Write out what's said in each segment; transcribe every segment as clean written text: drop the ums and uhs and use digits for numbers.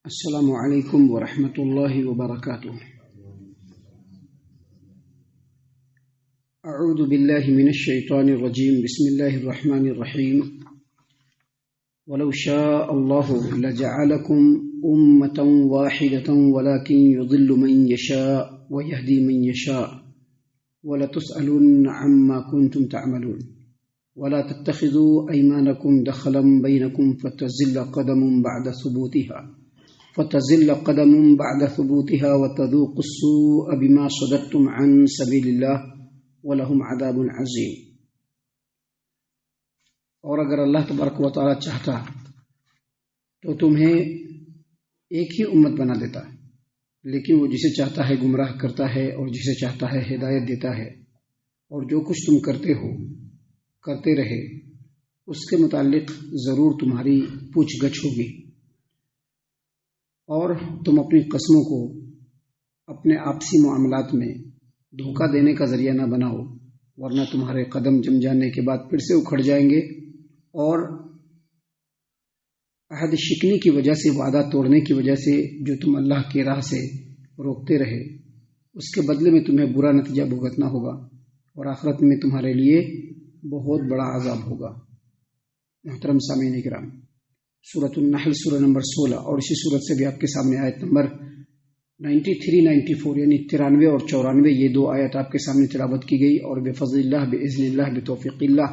السلام علیکم ورحمۃ اللہ وبرکاتہ۔ اعوذ باللہ من الشیطان الرجیم، بسم اللہ الرحمن الرحیم۔ ولو شاء اللہ لجعلکم امۃ واحدۃ ولکن یضل من یشاء ویہدی من یشاء ولتسألن عما کنتم تعملون ولا تتخذوا ایمانکم دخلا بینکم فتزل قدم بعد ثبوتها وتذوقوا السوء بما صددتم عن سبیل اللہ ولہم عذاب عظیم۔ اور اگر اللہ تبارک و تعالی چاہتا تو تمہیں ایک ہی امت بنا دیتا، لیکن وہ جسے چاہتا ہے گمراہ کرتا ہے اور جسے چاہتا ہے ہدایت دیتا ہے، اور جو کچھ تم کرتے رہے اس کے متعلق ضرور تمہاری پوچھ گچھ ہوگی، اور تم اپنی قسموں کو اپنے آپسی معاملات میں دھوکہ دینے کا ذریعہ نہ بناؤ، ورنہ تمہارے قدم جم جانے کے بعد پھر سے اکھڑ جائیں گے، اور عہد شکنی کی وجہ سے، وعدہ توڑنے کی وجہ سے جو تم اللہ کی راہ سے روکتے رہے، اس کے بدلے میں تمہیں برا نتیجہ بھگتنا ہوگا، اور آخرت میں تمہارے لیے بہت بڑا عذاب ہوگا۔ محترم سامعین کرام، سورۃ النحل سورہ نمبر 16 اور اسی سورت سے بھی آپ کے سامنے آیت نمبر 93 94 یعنی 93 اور 94 یہ دو آیت آپ کے سامنے تلاوت کی گئی، اور بفضل اللہ، باذن اللہ، بتوفیق اللہ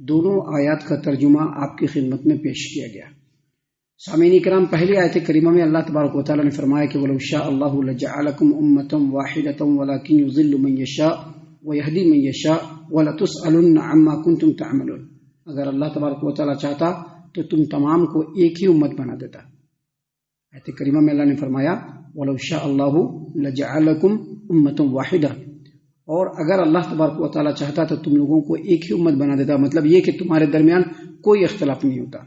دونوں آیات کا ترجمہ آپ کی خدمت میں پیش کیا گیا۔ سامعین کرام، پہلی آیت کریمہ میں اللہ تبارک و تعالی نے فرمایا کہ وَلَوْ شَاءَ اللَّهُ لَجَعَلَكُمْ أُمَّةً وَاحِدَةً وَلَكِنْ يُضِلُّ مَن يَشَاءُ وَيَهْدِي مَن يَشَاءُ وَلَتُسْأَلُنَّ عَمَّا كُنتُمْ تَعْمَلُونَ۔ اگر اللہ تبارک و تعالی چاہتا تو تم تمام کو ایک ہی امت بنا دیتا۔ آیت کریمہ میں اللہ نے فرمایا وَلَوْ شَاءَ اللَّهُ لَجَعَلَكُمْ أُمَّةً وَاحِدَةً، اور اگر اللہ تبارک و تعالی چاہتا تو تم لوگوں کو ایک ہی امت بنا دیتا، مطلب یہ کہ تمہارے درمیان کوئی اختلاف نہیں ہوتا،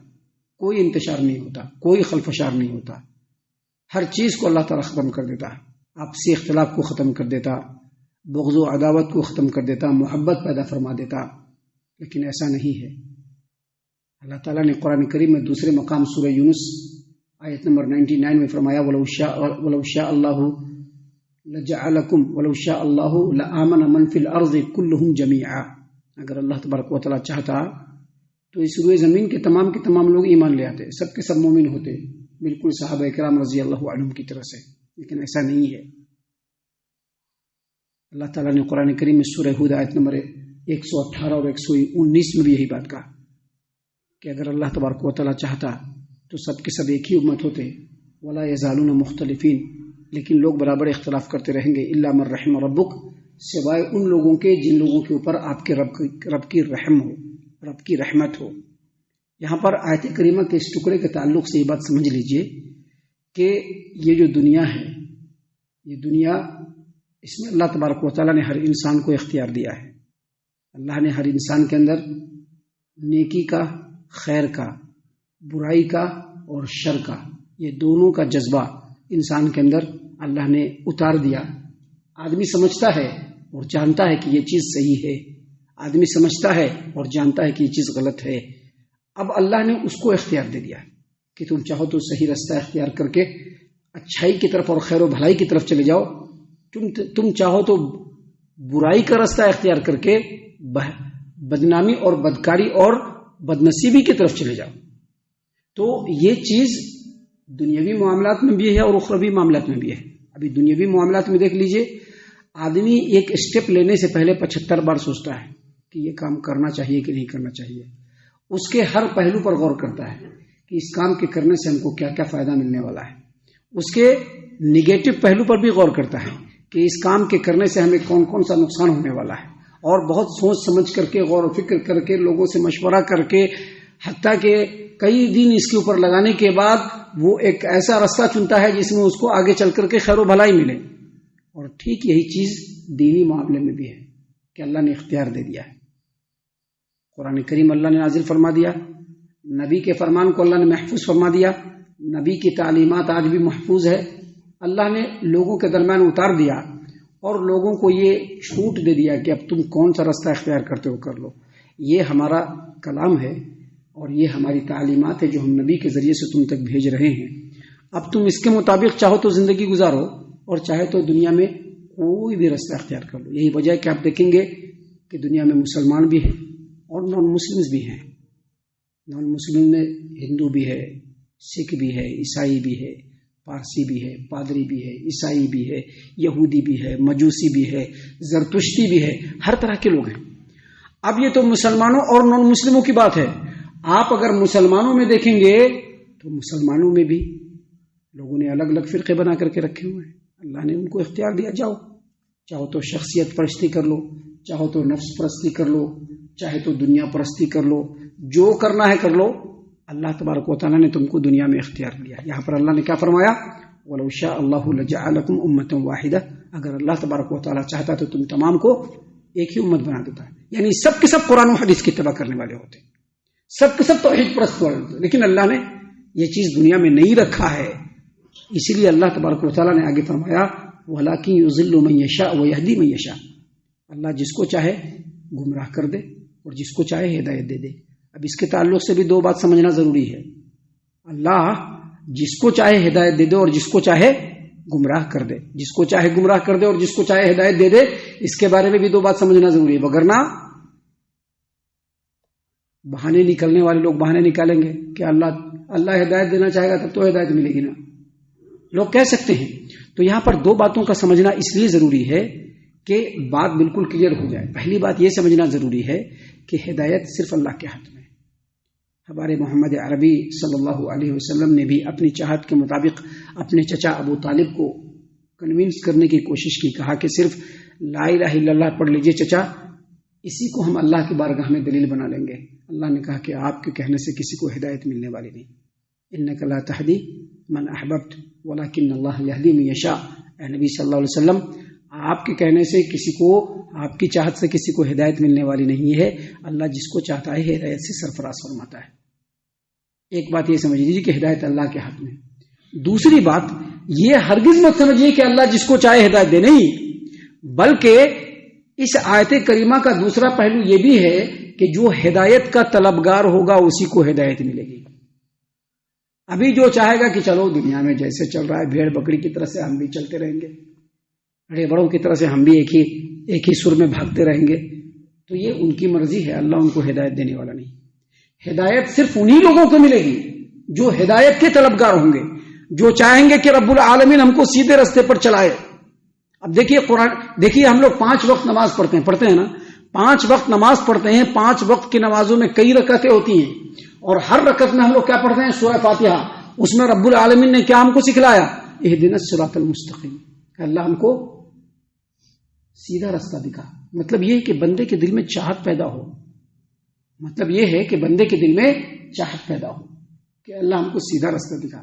کوئی انتشار نہیں ہوتا، کوئی خلفشار نہیں ہوتا، ہر چیز کو اللہ تعالی ختم کر دیتا، آپسی اختلاف کو ختم کر دیتا، بغض و عداوت کو ختم کر دیتا، محبت پیدا فرما دیتا، لیکن ایسا نہیں ہے۔ اللہ تعالیٰ نے قرآن کریم میں دوسرے مقام سورہ یونس آیت نمبر 99 میں فرمایا وَلَوْ شَاءَ اللَّهُ لَجَعَلَكُمْ وَلَوْ شَاءَ اللَّهُ لَآمَنَ مَنْ فِي الْأَرْضِ كُلُّهُمْ جَمِيعًا۔ اگر اللہ تبارک و تعالیٰ چاہتا تو اس روئے زمین کے تمام لوگ ایمان لے آتے، سب کے سب مومن ہوتے، بالکل صحابہ کرام رضی اللہ عنہم کی طرح سے، لیکن ایسا نہیں ہے۔ اللہ تعالیٰ نے قرآن کریم میں سورہ ہود آیت نمبر 118 اور 119 میں بھی یہی بات کہا کہ اگر اللہ تبارک و تعالیٰ چاہتا تو سب کے سب ایک ہی امت ہوتے، ولا یزالون مختلفین، لیکن لوگ برابر اختلاف کرتے رہیں گے، الا من رحم ربک، سوائے ان لوگوں کے جن لوگوں کے اوپر آپ کے رب کی رحم ہو، رب کی رحمت ہو۔ یہاں پر آیت کریمہ کے اس ٹکڑے کے تعلق سے یہ بات سمجھ لیجئے کہ یہ جو دنیا ہے، یہ دنیا، اس میں اللہ تبارک و تعالیٰ نے ہر انسان کو اختیار دیا ہے۔ اللہ نے ہر انسان کے اندر نیکی کا، خیر کا، برائی کا اور شر کا، یہ دونوں کا جذبہ انسان کے اندر اللہ نے اتار دیا۔ آدمی سمجھتا ہے اور جانتا ہے کہ یہ چیز صحیح ہے، آدمی سمجھتا ہے اور جانتا ہے کہ یہ چیز غلط ہے۔ اب اللہ نے اس کو اختیار دے دیا کہ تم چاہو تو صحیح رستہ اختیار کر کے اچھائی کی طرف اور خیر و بھلائی کی طرف چلے جاؤ، تم چاہو تو برائی کا رستہ اختیار کر کے بدنامی اور بدکاری اور بدنصیبی کی طرف چلے جاؤ۔ تو یہ چیز دنیاوی معاملات میں بھی ہے اور اخروی معاملات میں بھی ہے۔ ابھی دنیاوی معاملات میں دیکھ لیجئے، آدمی ایک اسٹیپ لینے سے پہلے 75 بار سوچتا ہے کہ یہ کام کرنا چاہیے کہ نہیں کرنا چاہیے، اس کے ہر پہلو پر غور کرتا ہے کہ اس کام کے کرنے سے ہم کو کیا کیا فائدہ ملنے والا ہے، اس کے نگیٹو پہلو پر بھی غور کرتا ہے کہ اس کام کے کرنے سے ہمیں کون کون سا نقصان ہونے والا ہے، اور بہت سوچ سمجھ کر کے، غور و فکر کر کے، لوگوں سے مشورہ کر کے، حتیٰ کہ کئی دن اس کے اوپر لگانے کے بعد وہ ایک ایسا راستہ چنتا ہے جس میں اس کو آگے چل کر کے خیر و بھلائی ملے۔ اور ٹھیک یہی چیز دینی معاملے میں بھی ہے کہ اللہ نے اختیار دے دیا ہے۔ قرآن کریم اللہ نے نازل فرما دیا، نبی کے فرمان کو اللہ نے محفوظ فرما دیا، نبی کی تعلیمات آج بھی محفوظ ہے، اللہ نے لوگوں کے درمیان اتار دیا، اور لوگوں کو یہ چھوٹ دے دیا کہ اب تم کون سا راستہ اختیار کرتے ہو کر لو۔ یہ ہمارا کلام ہے اور یہ ہماری تعلیمات ہے جو ہم نبی کے ذریعے سے تم تک بھیج رہے ہیں۔ اب تم اس کے مطابق چاہو تو زندگی گزارو اور چاہے تو دنیا میں کوئی بھی راستہ اختیار کر لو. یہی وجہ ہے کہ آپ دیکھیں گے کہ دنیا میں مسلمان بھی ہیں اور نان مسلمز بھی ہیں. نان مسلم میں ہندو بھی ہے، سکھ بھی ہے، عیسائی بھی ہے، پارسی بھی ہے، پادری بھی ہے، عیسائی بھی ہے، یہودی بھی ہے، مجوسی بھی ہے، زرتشتی بھی ہے، ہر طرح کے لوگ ہیں. اب یہ تو مسلمانوں اور نان مسلموں کی بات ہے. آپ اگر مسلمانوں میں دیکھیں گے تو مسلمانوں میں بھی لوگوں نے الگ الگ فرقے بنا کر کے رکھے ہوئے ہیں. اللہ نے ان کو اختیار دیا، جاؤ چاہو تو شخصیت پرستی کر لو، چاہو تو نفس پرستی کر لو، چاہے تو دنیا پرستی کر لو، جو کرنا ہے کر لو. اللہ تبارک و تعالیٰ نے تم کو دنیا میں اختیار دیا. یہاں پر اللہ نے کیا فرمایا؟ وَلَوْ شَاءَ اللَّهُ لَجَعَلَكُمْ أُمَّةً وَاحِدَةً. اگر اللہ تبارک و تعالیٰ چاہتا تو تم تمام کو ایک ہی امت بنا دیتا. یعنی سب کے سب قرآن و حدیث کی اتباع کرنے والے ہوتے، سب کے سب توحید پرست والے ہوتے. لیکن اللہ نے یہ چیز دنیا میں نہیں رکھا ہے. اسی لیے اللہ تبارک و تعالیٰ نے آگے فرمایا وَلَٰكِن يُضِلُّ مَن يَشَاءُ وَيَهْدِي مَن يَشَاءُ. اللہ جس کو چاہے گمراہ کر دے اور جس کو چاہے ہدایت دے دے. اب اس کے تعلق سے بھی دو بات سمجھنا ضروری ہے. اللہ جس کو چاہے ہدایت دے دے اور جس کو چاہے گمراہ کر دے. جس کو چاہے گمراہ کر دے اور جس کو چاہے ہدایت دے دے، اس کے بارے میں بھی دو بات سمجھنا ضروری ہے. وگرنہ بہانے نکلنے والے لوگ بہانے نکالیں گے کہ اللہ ہدایت دینا چاہے گا تب تو ہدایت ملے گی نا، لوگ کہہ سکتے ہیں. تو یہاں پر دو باتوں کا سمجھنا اس لیے ضروری ہے کہ بات بالکل کلیئر ہو جائے. پہلی بات یہ سمجھنا ضروری ہے کہ ہدایت صرف اللہ کے ہاتھ میں. ہمارے محمد عربی صلی اللہ علیہ وسلم نے بھی اپنی چاہت کے مطابق اپنے چچا ابو طالب کو کنونس کرنے کی کوشش کی. کہا کہ صرف لا الہ الا اللہ پڑھ لیجئے چچا، اسی کو ہم اللہ کی بارگاہ میں دلیل بنا لیں گے. اللہ نے کہا کہ آپ کے کہنے سے کسی کو ہدایت ملنے والی نہیں. انک لا تہدی من احببت ولکن اللہ یہدی من یشاء. اے نبی صلی اللہ علیہ وسلم، آپ کے کہنے سے کسی کو، آپ کی چاہت سے کسی کو ہدایت ملنے والی نہیں ہے. اللہ جس کو چاہتا ہے ہدایت سے سرفراز فرماتا ہے. ایک بات یہ سمجھ لیجیے کہ ہدایت اللہ کے ہاتھ میں. دوسری بات یہ ہرگز مت سمجھیے کہ اللہ جس کو چاہے ہدایت دے، نہیں، بلکہ اس آیت کریمہ کا دوسرا پہلو یہ بھی ہے کہ جو ہدایت کا طلبگار ہوگا اسی کو ہدایت ملے گی. ابھی جو چاہے گا کہ چلو دنیا میں جیسے چل رہا ہے بھیڑ بکری کی طرح سے ہم بھی چلتے رہیں گے، بڑے بڑوں کی طرح سے ہم بھی ایک ہی سر میں بھاگتے رہیں گے، تو یہ ان کی مرضی ہے. اللہ ان کو ہدایت دینے والا نہیں. ہدایت صرف انہی لوگوں کو ملے گی جو ہدایت کے طلبگار ہوں گے، جو چاہیں گے کہ رب العالمین ہم کو سیدھے راستے پر چلائے. اب دیکھیے قرآن، دیکھیے ہم لوگ 5 وقت نماز پڑھتے ہیں نا، 5 وقت نماز پڑھتے ہیں. 5 وقت کی نمازوں میں کئی رکعتیں ہوتی ہیں اور ہر رکعت میں ہم لوگ کیا پڑھتے ہیں؟ سورہ فاتحہ. اس میں رب العالمین نے کیا ہم کو سکھلایا؟ اہدنا الصراط المستقیم. اللہ ہم کو سیدھا راستہ دکھا. مطلب یہ ہے کہ بندے کے دل میں چاہت پیدا ہو. مطلب یہ ہے کہ بندے کے دل میں چاہت پیدا ہو کہ اللہ ہم کو سیدھا راستہ دکھا.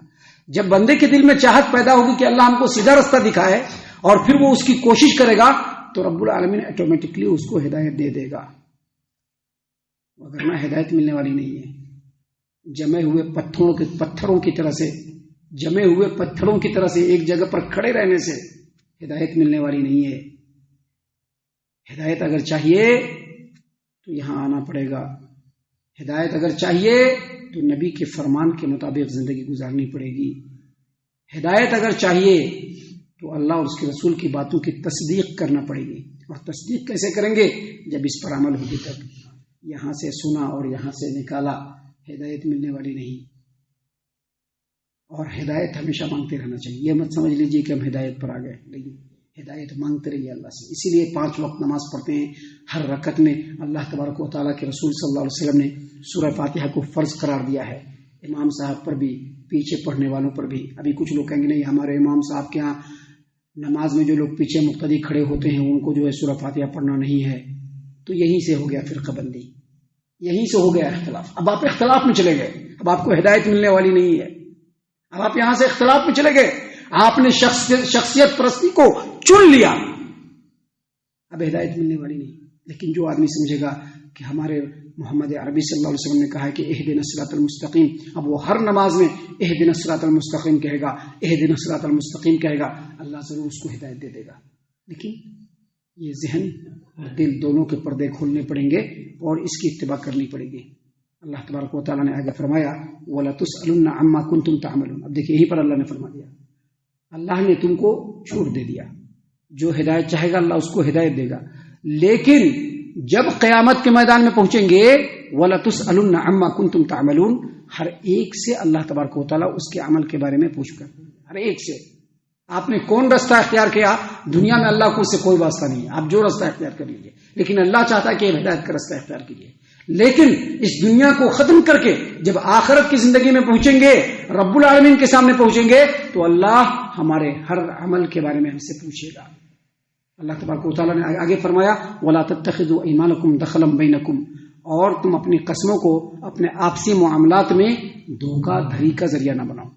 جب بندے کے دل میں چاہت پیدا ہوگی کہ اللہ ہم کو سیدھا راستہ دکھائے اور پھر وہ اس کی کوشش کرے گا تو رب العالمین آٹومیٹکلی اس کو ہدایت دے دے گا. وگرنہ ہدایت ملنے والی نہیں ہے. جمے ہوئے پتھروں کی طرح سے، جمے ہوئے پتھروں کی طرح سے ایک جگہ پر کھڑے رہنے سے ہدایت ملنے والی نہیں ہے. ہدایت اگر چاہیے تو یہاں آنا پڑے گا. ہدایت اگر چاہیے تو نبی کے فرمان کے مطابق زندگی گزارنی پڑے گی. ہدایت اگر چاہیے تو اللہ اور اس کے رسول کی باتوں کی تصدیق کرنا پڑے گی. اور تصدیق کیسے کریں گے؟ جب اس پر عمل ہوگی تب. یہاں سے سنا اور یہاں سے نکالا ہدایت ملنے والی نہیں. اور ہدایت ہمیشہ مانگتے رہنا چاہیے. یہ مت سمجھ لیجیے کہ ہم ہدایت پر آ گئے، نہیں، ہدایت مانگتے رہیے اللہ سے. اسی لیے 5 وقت نماز پڑھتے ہیں. ہر رکعت میں اللہ تبارک و تعالیٰ کے رسول صلی اللہ علیہ وسلم نے سورہ فاتحہ کو فرض قرار دیا ہے. امام صاحب پر بھی، پیچھے پڑھنے والوں پر بھی. ابھی کچھ لوگ کہیں گے نہیں، ہمارے امام صاحب کے ہاں نماز میں جو لوگ پیچھے مقتدی کھڑے ہوتے ہیں ان کو جو ہے سورہ فاتحہ پڑھنا نہیں ہے. تو یہیں سے ہو گیا فرقہ بندی، یہیں سے ہو گیا اختلاف. اب آپ اختلاف میں چلے گئے، اب آپ کو ہدایت ملنے والی نہیں ہے. اب آپ یہاں سے اختلاف میں چلے گئے، آپ نے شخصیت پرستی کو چن لیا، اب ہدایت ملنے والی نہیں. لیکن جو آدمی سمجھے گا کہ ہمارے محمد عربی صلی اللہ علیہ وسلم نے کہا ہے کہ اہدنا الصراط المستقیم، اب وہ ہر نماز میں اہدنا الصراط المستقیم کہے گا، اہدنا الصراط المستقیم کہے گا، اللہ ضرور اس کو ہدایت دے دے گا. لیکن یہ ذہن اور دل دونوں کے پردے کھولنے پڑیں گے اور اس کی اتباع کرنی پڑے گی. اللہ تبارک و تعالیٰ نے آگے فرمایا وَلَتُسْأَلُنَّ عَمَّا كُنْتُمْ تَعْمَلُونَ. اب دیکھیے یہیں پر اللہ نے فرما دیا, اللہ نے تم کو چھوٹ دے دیا, جو ہدایت چاہے گا اللہ اس کو ہدایت دے گا, لیکن جب قیامت کے میدان میں پہنچیں گے وَلَتُسْأَلُنَّ عَمَّا كُنْتُمْ تَعْمَلُونَ, ہر ایک سے اللہ تبارک و تعالیٰ اس کے عمل کے بارے میں پوچھ کر, ہر ایک سے آپ نے کون رستہ اختیار کیا. دنیا میں اللہ کو اس سے کوئی واسطہ نہیں ہے, آپ جو رستہ اختیار کر لیجیے, لیکن اللہ چاہتا ہے کہ ہدایت کا رستہ اختیار کیجیے. لیکن اس دنیا کو ختم کر کے جب آخرت کی زندگی میں پہنچیں گے, رب العالمین کے سامنے پہنچیں گے, تو اللہ ہمارے ہر عمل کے بارے میں ہم سے پوچھے گا. اللہ تبارک و تعالیٰ نے آگے فرمایا وَلَا تَتَّخِذُوا أَيْمَانَكُمْ دَخَلًا بَيْنَكُمْ, اور تم اپنی قسموں کو اپنے آپسی معاملات میں دھوکہ دھڑی کا ذریعہ نہ بناؤ.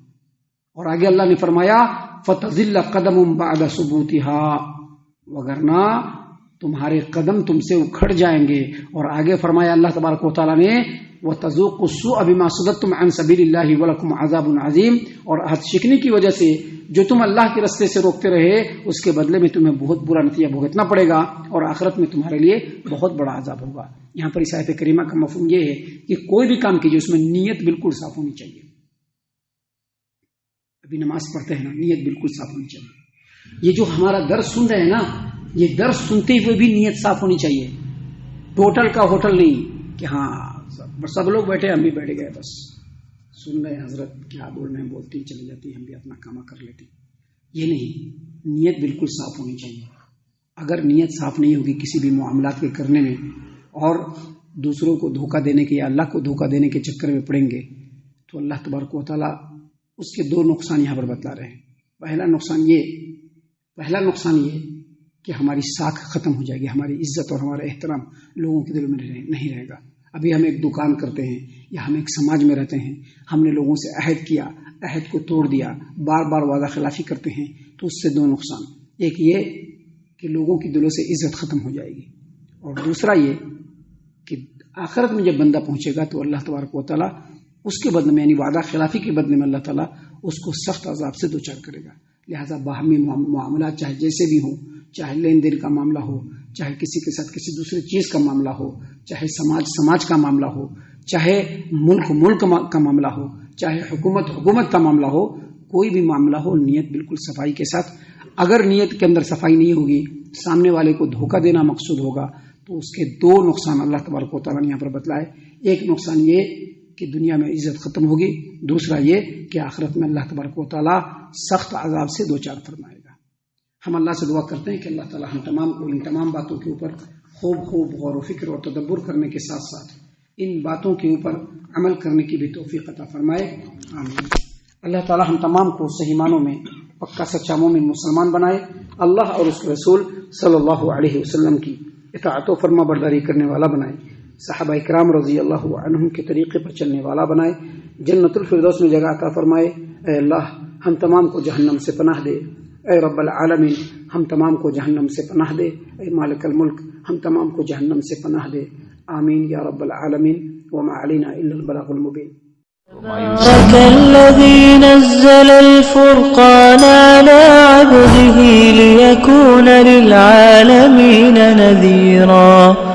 اور آگے اللہ نے فرمایا فَتَزِلَّ قَدَمٌ بَعْدَ ثُبُوتِهَا, وگرنہ تمہارے قدم تم سے اکھڑ جائیں گے. اور آگے فرمایا اللہ تبارک و تعالیٰ نے وَتَذُوقُوا السُّوءَ بِمَا صَدَدتُّمْ عَنْ سَبِيلِ اللَّهِ وَلَكُمْ عَذَابٌ عَظِيمٌ, اور عہد شکنی کی وجہ سے جو تم اللہ کے رستے سے روکتے رہے اس کے بدلے میں تمہیں بہت برا نتیجہ بھگتنا پڑے گا, اور آخرت میں تمہارے لیے بہت بڑا عذاب ہوگا. یہاں پر اس آیت کریمہ کا مفہوم یہ ہے کہ کوئی بھی کام کیجیے اس میں نیت بالکل صاف ہونی چاہیے. ابھی نماز پڑھتے ہیں نا, نیت بالکل صاف ہونی چاہیے. یہ جو ہمارا درس سن رہے ہیں نا, یہ درس سنتے ہوئے بھی نیت صاف ہونی چاہیے. ٹوٹل کا ہوٹل نہیں کہ ہاں سب لوگ بیٹھے ہم بھی بیٹھ گئے بس سن رہے ہیں, حضرت کیا بول رہے ہیں بولتی چلی جاتی, ہم بھی اپنا کام کر لیتے. یہ نہیں, نیت بالکل صاف ہونی چاہیے. اگر نیت صاف نہیں ہوگی کسی بھی معاملات کے کرنے میں, اور دوسروں کو دھوکہ دینے کے یا اللہ کو دھوکہ دینے کے چکر میں پڑیں گے, تو اللہ تبارک و تعالیٰ اس کے دو نقصان یہاں پر بتلا رہے ہیں. پہلا نقصان یہ کہ ہماری ساکھ ختم ہو جائے گی, ہماری عزت اور ہمارا احترام لوگوں کے دل میں نہیں رہے گا. ابھی ہم ایک دکان کرتے ہیں یا ہم ایک سماج میں رہتے ہیں, ہم نے لوگوں سے عہد کیا, عہد کو توڑ دیا, بار بار وعدہ خلافی کرتے ہیں, تو اس سے دو نقصان, ایک یہ کہ لوگوں کی دلوں سے عزت ختم ہو جائے گی, اور دوسرا یہ کہ آخرت میں جب بندہ پہنچے گا تو اللہ تبارک و تعالیٰ اس کے بدلے میں یعنی وعدہ خلافی کے بدلے میں اللہ تعالیٰ اس کو سخت عذاب سے دوچار کرے گا. لہٰذا باہمی معاملات چاہے جیسے بھی ہوں, چاہے لین دین کا معاملہ ہو, چاہے کسی کے ساتھ کسی دوسری چیز کا معاملہ ہو, چاہے سماج کا معاملہ ہو, چاہے ملک کا معاملہ ہو, چاہے حکومت کا معاملہ ہو, کوئی بھی معاملہ ہو, نیت بالکل صفائی کے ساتھ. اگر نیت کے اندر صفائی نہیں ہوگی, سامنے والے کو دھوکہ دینا مقصود ہوگا, تو اس کے دو نقصان اللہ تبارک و تعالیٰ نے یہاں پر بتلائے. ایک نقصان یہ کہ دنیا میں عزت ختم ہوگی, دوسرا یہ کہ آخرت میں اللہ تبارک و تعالیٰ سخت عذاب سے دوچار فرمائے گا. ہم اللہ سے دعا کرتے ہیں کہ اللہ تعالیٰ ہم تمام کو ان تمام باتوں کے اوپر خوب غور و فکر اور تدبر کرنے کے ساتھ ساتھ ان باتوں کے اوپر عمل کرنے کی بھی توفیق عطا فرمائے, آمین. اللہ تعالیٰ ہم تمام کو صحیح معنوں میں پکا سچا مومن مسلمان بنائے, اللہ اور اس کے رسول صلی اللہ علیہ وسلم کی اطاعت و فرما برداری کرنے والا بنائے, صحابہ کرام رضی اللہ عنہم کے طریقے پر چلنے والا بنائے, جنت الفردوس میں جگہ عطا فرمائے. اے اللہ ہم تمام کو جہنم سے پناہ دے, اے رب العالمین ہم تمام کو جہنم سے پناہ دے, اے مالک الملک ہم تمام کو جہنم سے پناہ دے, آمین یا رب العالمین. وما علینا الا البلاغ المبین. تبارك الذي نزل الفرقان على عبده ليكون للعالمين نذيرا.